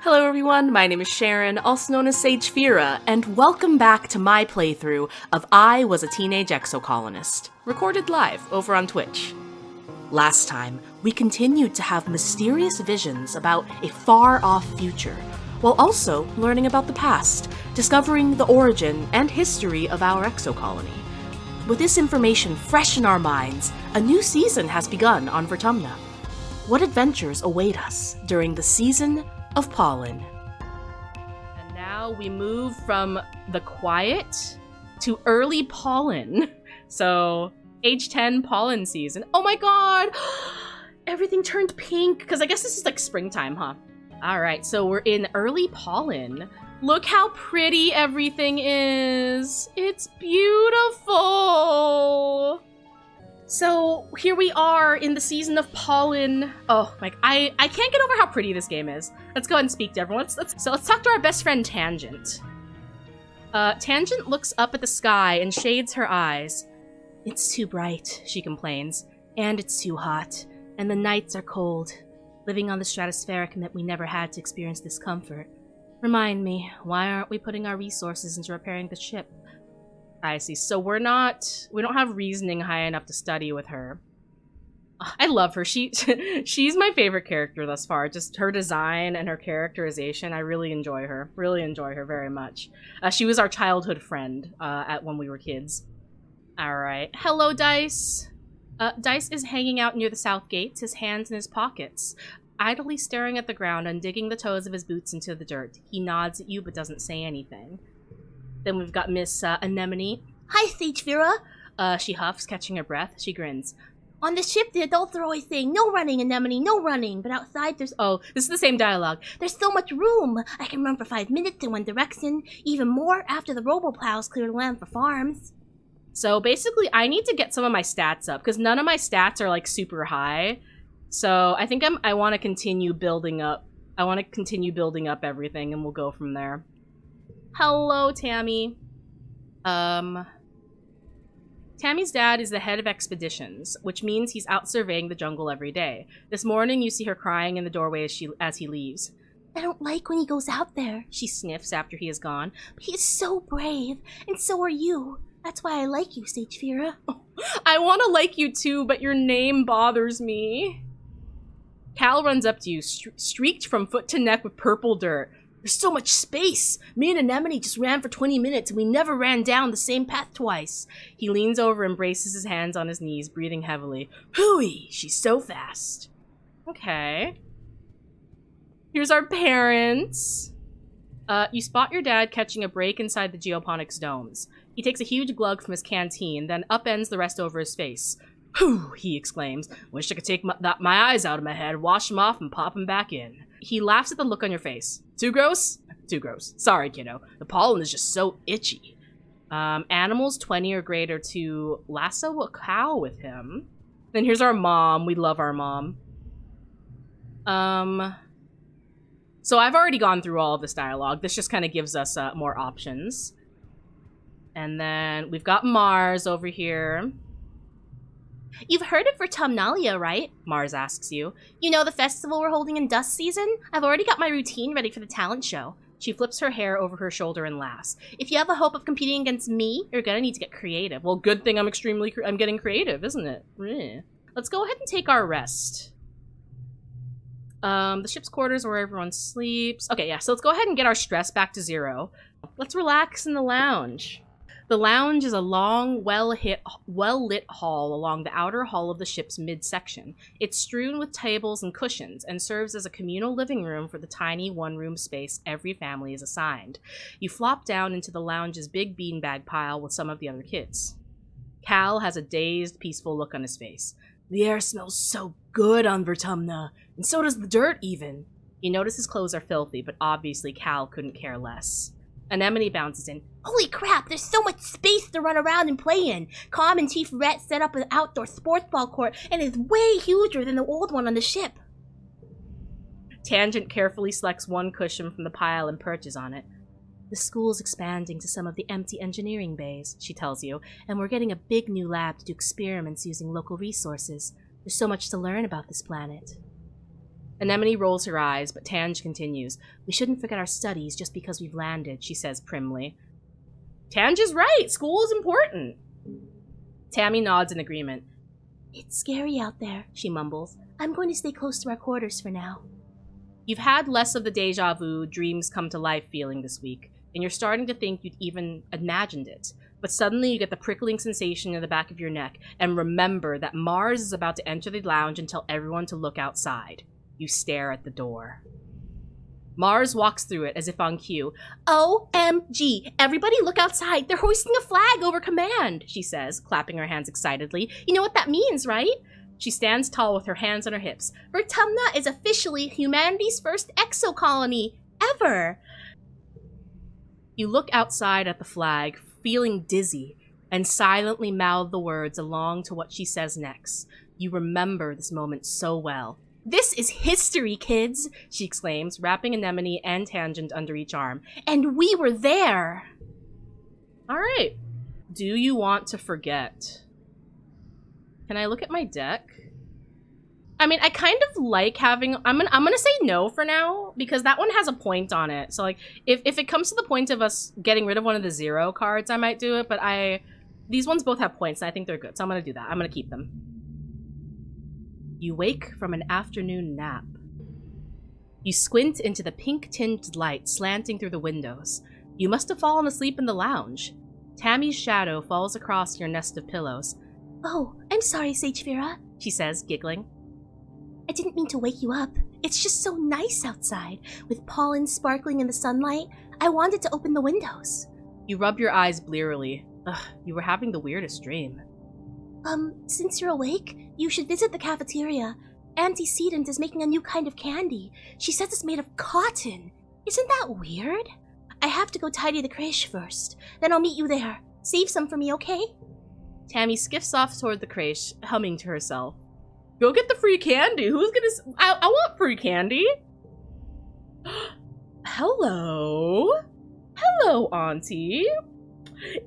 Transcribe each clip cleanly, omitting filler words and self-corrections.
Hello everyone, my name is Sharon, also known as Sagefira, and welcome back to my playthrough of I Was a Teenage Exocolonist, recorded live over on Twitch. Last time, we continued to have mysterious visions about a far-off future, while also learning about the past, discovering the origin and history of our exocolony. With this information fresh in our minds, a new season has begun on Vertumna. What adventures await us during the season of pollen? And now we move from the quiet to early pollen. So, age 10 pollen season. Oh my god! Everything turned pink, because I guess this is like springtime, huh? Alright, so we're in early pollen. Look how pretty everything is! It's beautiful! So, here we are in the season of pollen. Oh, like, I can't get over how pretty this game is. Let's go ahead and speak to everyone. Let's talk to our best friend, Tangent. Tangent looks up at the sky and shades her eyes. It's too bright, she complains, and it's too hot, and the nights are cold. Living on the stratospheric meant we never had to experience this comfort. Remind me, why aren't we putting our resources into repairing the ship? I see. So we don't have reasoning high enough to study with her. I love her. She's my favorite character thus far. Just her design and her characterization. I really enjoy her. Really enjoy her very much. She was our childhood friend when we were kids. Alright. Hello, Dice. Dice is hanging out near the south gates, his hands in his pockets, idly staring at the ground and digging the toes of his boots into the dirt. He nods at you but doesn't say anything. Then we've got Miss Anemone. Hi, Sagefira. She huffs, catching her breath. She grins. On the ship, the adults are always saying, no running, Anemone, no running. But outside, there's... Oh, this is the same dialogue. There's so much room. I can run for 5 minutes in one direction. Even more after the robo-plows clear the land for farms. So basically, I need to get some of my stats up, because none of my stats are, like, super high. So I think I want to continue building up. I want to continue building up everything, and we'll go from there. Hello, Tammy. Tammy's dad is the head of expeditions, which means he's out surveying the jungle every day. This morning, you see her crying in the doorway as he leaves. I don't like when he goes out there, she sniffs after he is gone. But he is so brave, and so are you. That's why I like you, Sagefira. Oh, I want to like you too, but your name bothers me. Cal runs up to you, streaked from foot to neck with purple dirt. There's so much space! Me and Anemone just ran for 20 minutes and we never ran down the same path twice. He leans over and braces his hands on his knees, breathing heavily. Hooey! She's so fast. Okay. Here's our parents. You spot your dad catching a break inside the geoponics domes. He takes a huge glug from his canteen, then upends the rest over his face. Whew! He exclaims. Wish I could take my eyes out of my head, wash them off, and pop them back in. He laughs at the look on your face. Too gross? Too gross. Sorry, kiddo. The pollen is just so itchy. Animals 20 or greater to lasso a cow with him. Then here's our mom. We love our mom. So I've already gone through all of this dialogue. This just kind of gives us more options. And then we've got Mars over here. You've heard of Vertumna, right? Mars asks you. You know the festival we're holding in dust season? I've already got my routine ready for the talent show. She flips her hair over her shoulder and laughs. If you have a hope of competing against me, you're gonna need to get creative. Well, good thing I'm getting creative, isn't it? Let's go ahead and take our rest. The ship's quarters where everyone sleeps. Okay, yeah, so let's go ahead and get our stress back to 0. Let's relax in the lounge. The lounge is a long, well-lit hall along the outer hull of the ship's midsection. It's strewn with tables and cushions and serves as a communal living room for the tiny one-room space every family is assigned. You flop down into the lounge's big beanbag pile with some of the other kids. Cal has a dazed, peaceful look on his face. The air smells so good on Vertumna, and so does the dirt even. You notice his clothes are filthy, but obviously Cal couldn't care less. Anemone bounces in. Holy crap, there's so much space to run around and play in. Com and Chief Rhett set up an outdoor sports ball court and it's way huger than the old one on the ship. Tangent carefully selects one cushion from the pile and perches on it. The school's expanding to some of the empty engineering bays, she tells you, and we're getting a big new lab to do experiments using local resources. There's so much to learn about this planet. Anemone rolls her eyes, but Tange continues. We shouldn't forget our studies just because we've landed, she says primly. Tange is right. School is important. Tammy nods in agreement. It's scary out there, she mumbles. I'm going to stay close to our quarters for now. You've had less of the deja vu, dreams come to life feeling this week, and you're starting to think you'd even imagined it. But suddenly you get the prickling sensation in the back of your neck, and remember that Mars is about to enter the lounge and tell everyone to look outside. You stare at the door. Mars walks through it as if on cue. OMG! Everybody look outside! They're hoisting a flag over command, she says, clapping her hands excitedly. You know what that means, right? She stands tall with her hands on her hips. Vertumna is officially humanity's first exocolony ever! You look outside at the flag, feeling dizzy, and silently mouth the words along to what she says next. You remember this moment so well. This is history, kids, she exclaims, wrapping Anemone and Tangent under each arm. And we were there! Alright. Do you want to forget? Can I look at my deck? I mean, I kind of like having... I'm gonna say no for now, because that one has a point on it. So, like, if it comes to the point of us getting rid of one of the 0 cards, I might do it, but these ones both have points, and I think they're good, so I'm gonna do that. I'm gonna keep them. You wake from an afternoon nap. You squint into the pink-tinged light slanting through the windows. You must have fallen asleep in the lounge. Tammy's shadow falls across your nest of pillows. Oh, I'm sorry, Sagefira, she says, giggling. I didn't mean to wake you up. It's just so nice outside. With pollen sparkling in the sunlight, I wanted to open the windows. You rub your eyes blearily. Ugh, you were having the weirdest dream. Since you're awake, you should visit the cafeteria. Antecedent is making a new kind of candy. She says it's made of cotton. Isn't that weird? I have to go tidy the creche first. Then I'll meet you there. Save some for me, okay? Tammy skiffs off toward the creche, humming to herself. Go get the free candy. Who's gonna... I want free candy. Hello? Hello, Auntie.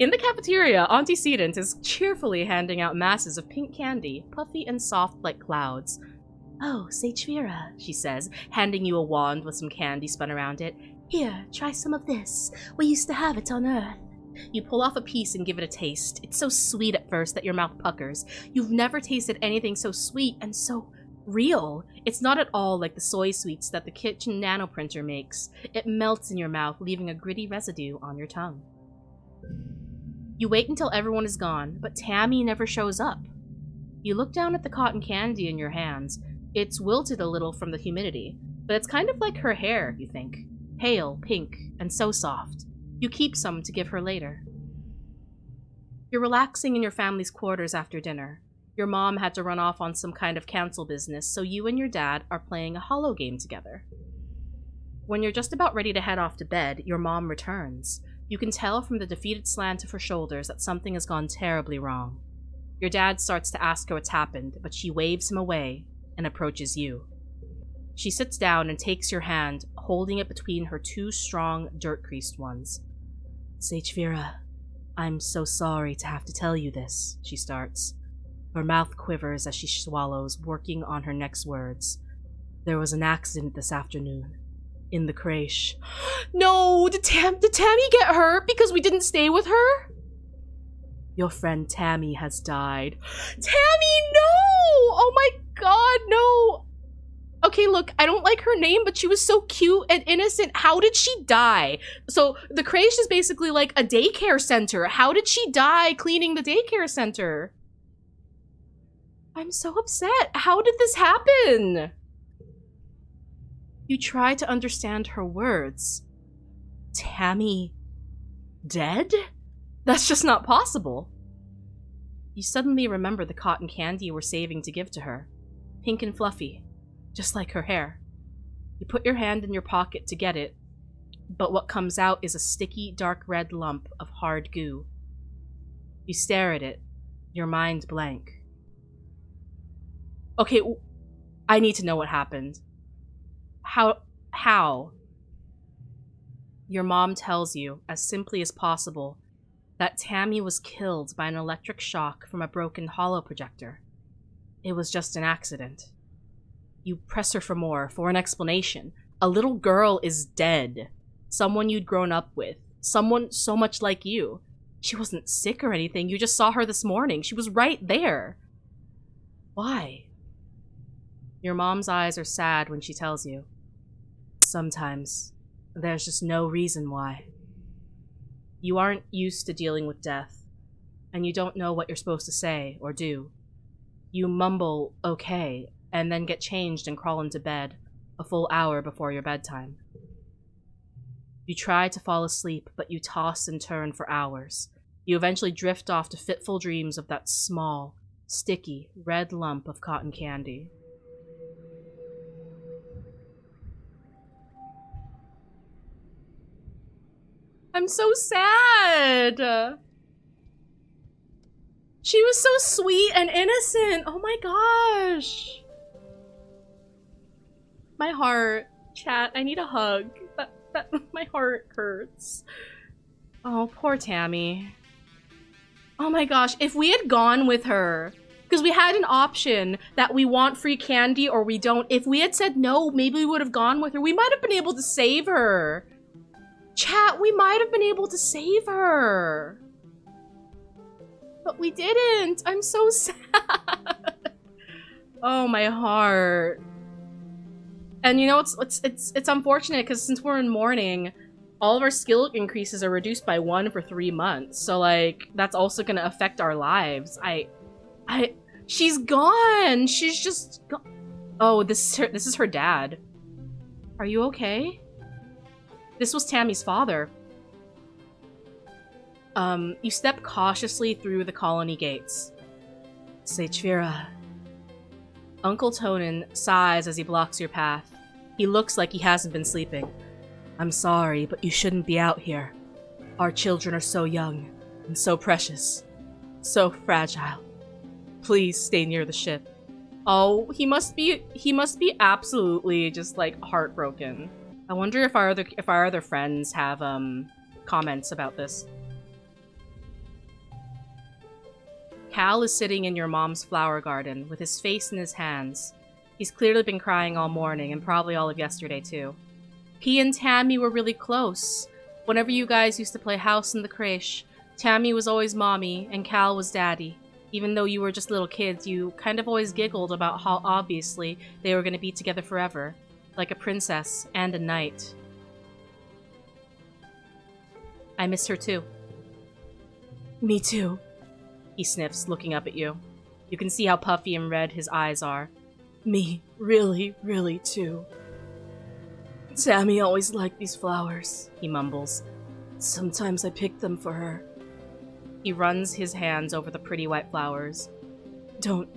In the cafeteria, Antecedent is cheerfully handing out masses of pink candy, puffy and soft like clouds. Oh, Sagefira, she says, handing you a wand with some candy spun around it. Here, try some of this. We used to have it on Earth. You pull off a piece and give it a taste. It's so sweet at first that your mouth puckers. You've never tasted anything so sweet and so real. It's not at all like the soy sweets that the kitchen nanoprinter makes. It melts in your mouth, leaving a gritty residue on your tongue. You wait until everyone is gone, but Tammy never shows up. You look down at the cotton candy in your hands. It's wilted a little from the humidity, but it's kind of like her hair, you think. Pale, pink, and so soft. You keep some to give her later. You're relaxing in your family's quarters after dinner. Your mom had to run off on some kind of council business, so you and your dad are playing a holo game together. When you're just about ready to head off to bed, your mom returns. You can tell from the defeated slant of her shoulders that something has gone terribly wrong. Your dad starts to ask her what's happened, but she waves him away and approaches you. She sits down and takes your hand, holding it between her 2 strong, dirt-creased ones. Sagefira, I'm so sorry to have to tell you this, she starts. Her mouth quivers as she swallows, working on her next words. There was an accident this afternoon. In the creche. No! Did Tammy get hurt because we didn't stay with her? Your friend Tammy has died. Tammy, no! Oh my god, no! Okay, look, I don't like her name, but she was so cute and innocent. How did she die? So, the creche is basically like a daycare center. How did she die cleaning the daycare center? I'm so upset. How did this happen? You try to understand her words. Tammy dead? That's just not possible. You suddenly remember the cotton candy you were saving to give to her. Pink and fluffy, just like her hair. You put your hand in your pocket to get it, but what comes out is a sticky, dark red lump of hard goo. You stare at it, your mind blank. Okay, I need to know what happened. How? Your mom tells you, as simply as possible, that Tammy was killed by an electric shock from a broken holo projector. It was just an accident. You press her for more, for an explanation. A little girl is dead. Someone you'd grown up with. Someone so much like you. She wasn't sick or anything. You just saw her this morning. She was right there. Why? Your mom's eyes are sad when she tells you. Sometimes, there's just no reason why. You aren't used to dealing with death, and you don't know what you're supposed to say or do. You mumble, okay, and then get changed and crawl into bed a full hour before your bedtime. You try to fall asleep, but you toss and turn for hours. You eventually drift off to fitful dreams of that small, sticky, red lump of cotton candy. I'm so sad! She was so sweet and innocent! Oh my gosh! My heart. Chat, I need a hug. My heart hurts. Oh, poor Tammy. Oh my gosh, if we had gone with her, because we had an option that we want free candy or we don't. If we had said no, maybe we would have gone with her. We might have been able to save her. Chat, we might have been able to save her. But we didn't. I'm so sad. Oh, my heart. And you know, it's unfortunate because since we're in mourning, all of our skill increases are reduced by 1 for 3 months. So like, that's also gonna affect our lives. She's gone. She's just gone. Oh, this is her dad. Are you okay? This was Tammy's father. You step cautiously through the colony gates. Sagefira. Uncle Tonin sighs as he blocks your path. He looks like he hasn't been sleeping. I'm sorry, but you shouldn't be out here. Our children are so young, and so precious. So fragile. Please stay near the ship. Oh, he must be absolutely just, like, heartbroken. I wonder if our other friends have, comments about this. Cal is sitting in your mom's flower garden with his face in his hands. He's clearly been crying all morning and probably all of yesterday too. He and Tammy were really close. Whenever you guys used to play house in the creche, Tammy was always mommy and Cal was daddy. Even though you were just little kids, you kind of always giggled about how obviously they were going to be together forever, like a princess and a knight. I miss her too. Me too. He sniffs, looking up at you. You can see how puffy and red his eyes are. Me, really, really too. Tammy always liked these flowers, he mumbles. Sometimes I pick them for her. He runs his hands over the pretty white flowers. Don't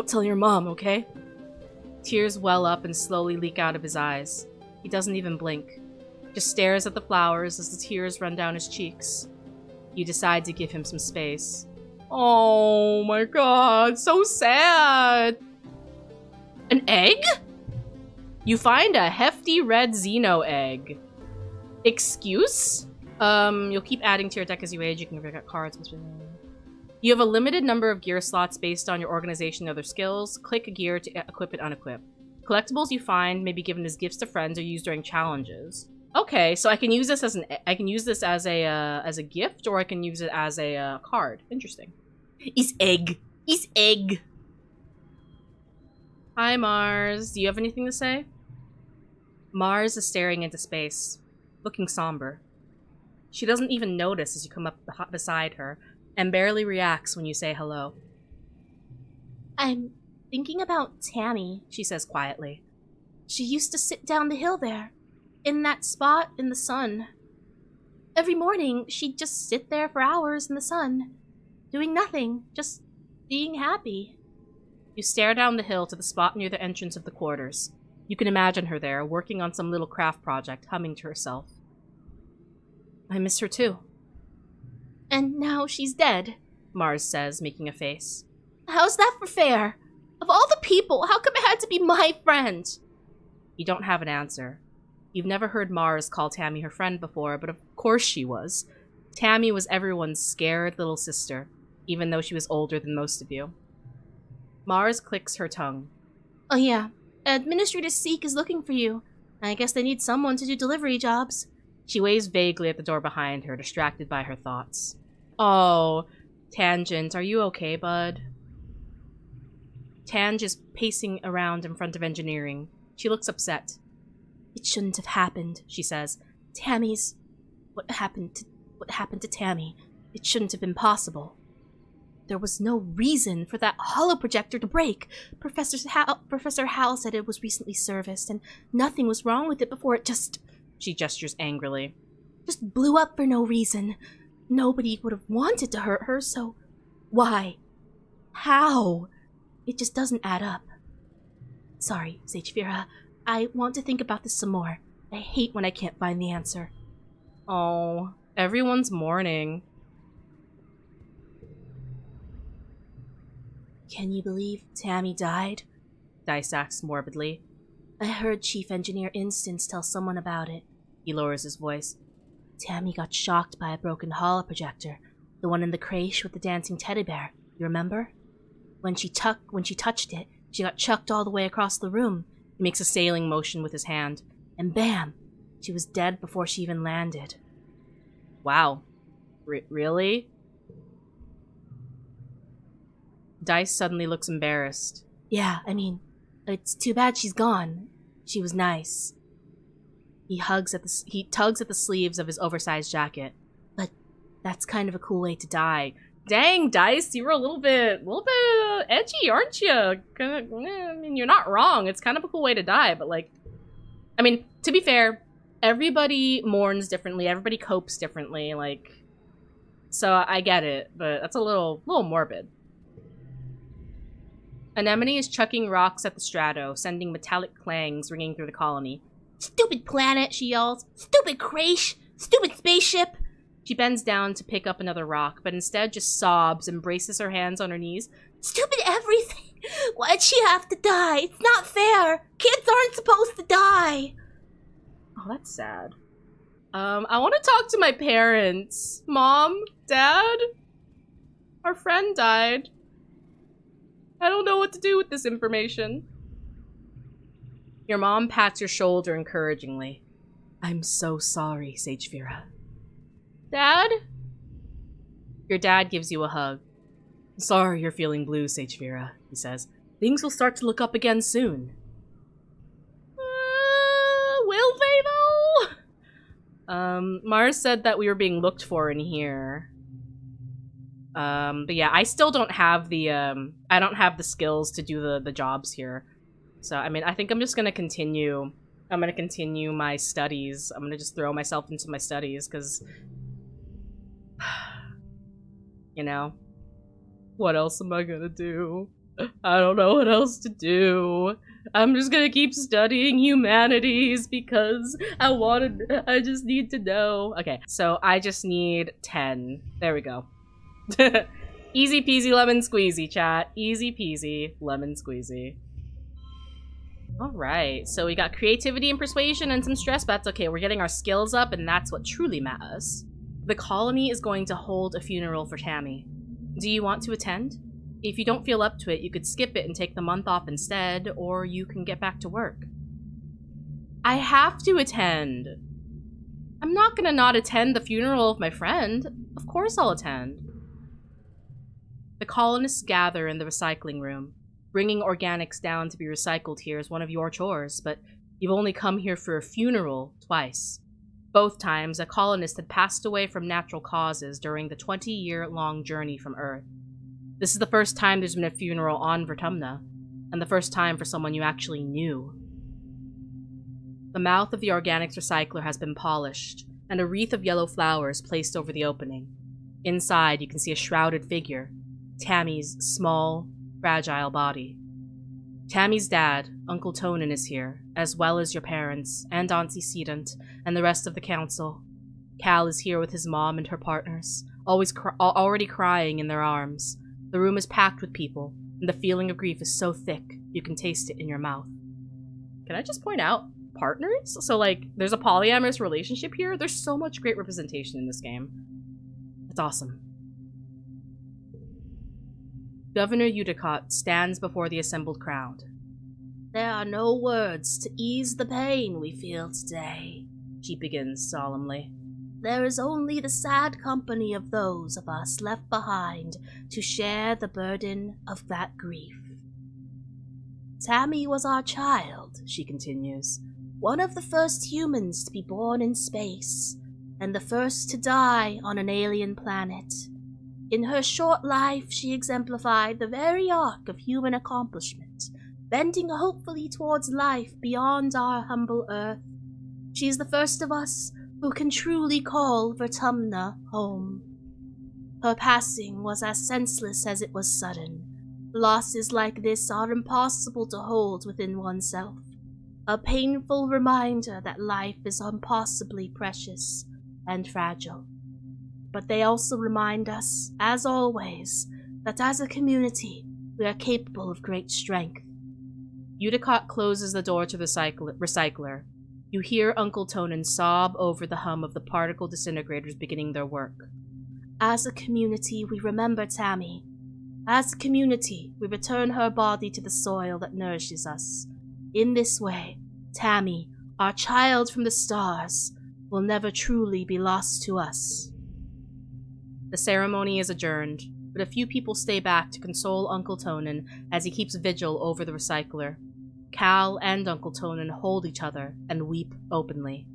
tell your mom, okay? Tears well up and slowly leak out of his eyes. He doesn't even blink. Just stares at the flowers as the tears run down his cheeks. You decide to give him some space. Oh my god, so sad! An egg? You find a hefty red Xeno egg. Excuse? You'll keep adding to your deck as you age. You can pick up cards. You have a limited number of gear slots based on your organization and other skills. Click a gear to equip and unequip. Collectibles you find may be given as gifts to friends or used during challenges. Okay, so I can use this as a gift, or I can use it as a card. Interesting. Is egg. Hi, Mars. Do you have anything to say? Mars is staring into space, looking somber. She doesn't even notice as you come up beside her, and barely reacts when you say hello. I'm thinking about Tammy, she says quietly. She used to sit down the hill there, in that spot in the sun. Every morning, she'd just sit there for hours in the sun, doing nothing, just being happy. You stare down the hill to the spot near the entrance of the quarters. You can imagine her there, working on some little craft project, humming to herself. I miss her too. And now she's dead, Mars says, making a face. How's that for fair? Of all the people, how come it had to be my friend? You don't have an answer. You've never heard Mars call Tammy her friend before, but of course she was. Tammy was everyone's scared little sister, even though she was older than most of you. Mars clicks her tongue. Oh yeah, Administrator Seek is looking for you. I guess they need someone to do delivery jobs. She waves vaguely at the door behind her, distracted by her thoughts. Oh, Tangent, are you okay, bud? Tange is pacing around in front of engineering. She looks upset. It shouldn't have happened, she says. What happened to Tammy? It shouldn't have been possible. There was no reason for that holoprojector to break. Professor Hal said it was recently serviced, and nothing was wrong with it before it just... She gestures angrily. Just blew up for no reason. Nobody would have wanted to hurt her, so... Why? How? It just doesn't add up. Sorry, Sagefira. I want to think about this some more. I hate when I can't find the answer. Oh, everyone's mourning. Can you believe Tammy died? Dice asks morbidly. I heard Chief Engineer Instance tell someone about it. He lowers his voice. Tammy got shocked by a broken holoprojector, the one in the creche with the dancing teddy bear. You remember? When she touched it, she got chucked all the way across the room. He makes a sailing motion with his hand. And bam! She was dead before she even landed. Wow. Really? Dice suddenly looks embarrassed. Yeah, I mean, it's too bad she's gone. She was nice. He tugs at the sleeves of his oversized jacket. But that's kind of a cool way to die. Dang, Dice, you were a little bit edgy, aren't you? I mean, you're not wrong. It's kind of a cool way to die, but like, I mean, to be fair, everybody mourns differently. Everybody copes differently. Like, so I get it, but that's a little morbid. Anemone is chucking rocks at the strato, sending metallic clangs ringing through the colony. Stupid planet, she yells. Stupid creche. Stupid spaceship. She bends down to pick up another rock, but instead just sobs and braces her hands on her knees. Stupid everything! Why'd she have to die? It's not fair! Kids aren't supposed to die! Oh, that's sad. I want to talk to my parents. Mom? Dad? Our friend died. I don't know what to do with this information. Your mom pats your shoulder encouragingly. I'm so sorry, Sagefira. Dad? Your dad gives you a hug. Sorry you're feeling blue, Sagefira, he says. Things will start to look up again soon. Will they, though? Mars said that we were being looked for in here. But yeah, I still don't have the, I don't have the skills to do the jobs here. So, I mean, I think I'm just gonna continue. I'm gonna continue my studies. I'm gonna just throw myself into my studies, because... You know? What else am I gonna do? I don't know what else to do. I'm just gonna keep studying humanities because I just need to know. Okay, so I just need 10. There we go. Easy peasy lemon squeezy, chat. Easy peasy lemon squeezy. Alright, so we got creativity and persuasion and some stress bets. Okay, we're getting our skills up, and that's what truly matters. The colony is going to hold a funeral for Tammy. Do you want to attend? If you don't feel up to it, you could skip it and take the month off instead, or you can get back to work. I have to attend. I'm not gonna not attend the funeral of my friend. Of course I'll attend. The colonists gather in the recycling room. Bringing organics down to be recycled here is one of your chores, but you've only come here for a funeral twice. Both times, a colonist had passed away from natural causes during the 20-year-long journey from Earth. This is the first time there's been a funeral on Vertumna, and the first time for someone you actually knew. The mouth of the organics recycler has been polished, and a wreath of yellow flowers placed over the opening. Inside, you can see a shrouded figure, Tammy's small, fragile body. Tammy's dad, Uncle Tonin, is here, as well as your parents, and antecedent, and the rest of the council. Cal is here with his mom and her partners, already crying in their arms. The room is packed with people, and the feeling of grief is so thick, you can taste it in your mouth. Can I just point out, partners? So, like, there's a polyamorous relationship here? There's so much great representation in this game. It's awesome. Governor Udicott stands before the assembled crowd. There are no words to ease the pain we feel today, she begins solemnly. There is only the sad company of those of us left behind to share the burden of that grief. Tammy was our child, she continues, one of the first humans to be born in space, and the first to die on an alien planet. In her short life, she exemplified the very arc of human accomplishment, bending hopefully towards life beyond our humble Earth. She is the first of us who can truly call Vertumna home. Her passing was as senseless as it was sudden. Losses like this are impossible to hold within oneself, a painful reminder that life is impossibly precious and fragile. But they also remind us, as always, that as a community, we are capable of great strength. Udicott closes the door to the recycler. You hear Uncle Tonin sob over the hum of the particle disintegrators beginning their work. As a community, we remember Tammy. As a community, we return her body to the soil that nourishes us. In this way, Tammy, our child from the stars, will never truly be lost to us. The ceremony is adjourned, but a few people stay back to console Uncle Tonin as he keeps vigil over the recycler. Cal and Uncle Tonin hold each other and weep openly.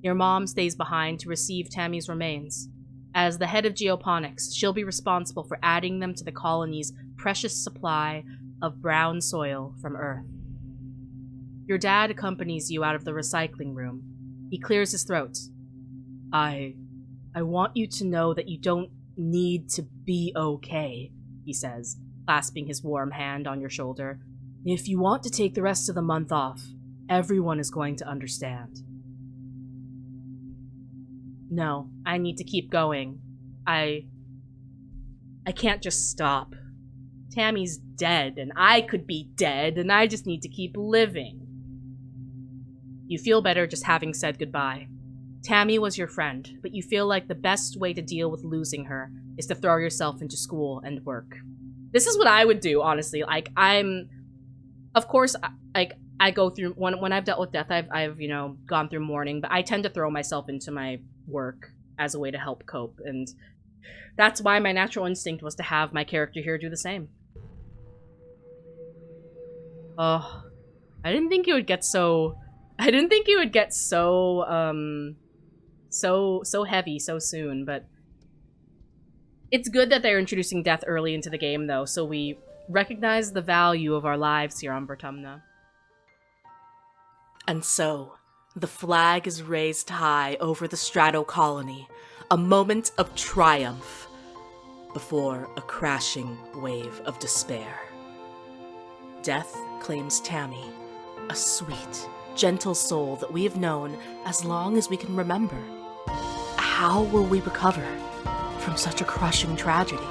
Your mom stays behind to receive Tammy's remains. As the head of geoponics, she'll be responsible for adding them to the colony's precious supply of brown soil from Earth. Your dad accompanies you out of the recycling room. He clears his throat. I want you to know that you don't need to be okay, he says, clasping his warm hand on your shoulder. If you want to take the rest of the month off, everyone is going to understand. No, I need to keep going. I can't just stop. Tammy's dead, and I could be dead, and I just need to keep living. You feel better just having said goodbye. Tammy was your friend, but you feel like the best way to deal with losing her is to throw yourself into school and work. This is what I would do, honestly. Of course, I go through, when I've dealt with death, I've gone through mourning, but I tend to throw myself into my work as a way to help cope, and that's why my natural instinct was to have my character here do the same. Oh, I didn't think it would get so heavy so soon, but it's good that they're introducing death early into the game, though, so we recognize the value of our lives here on Vertumna. And so, the flag is raised high over the Strato colony, a moment of triumph before a crashing wave of despair. Death claims Tammy, a sweet, gentle soul that we have known as long as we can remember. How will we recover from such a crushing tragedy?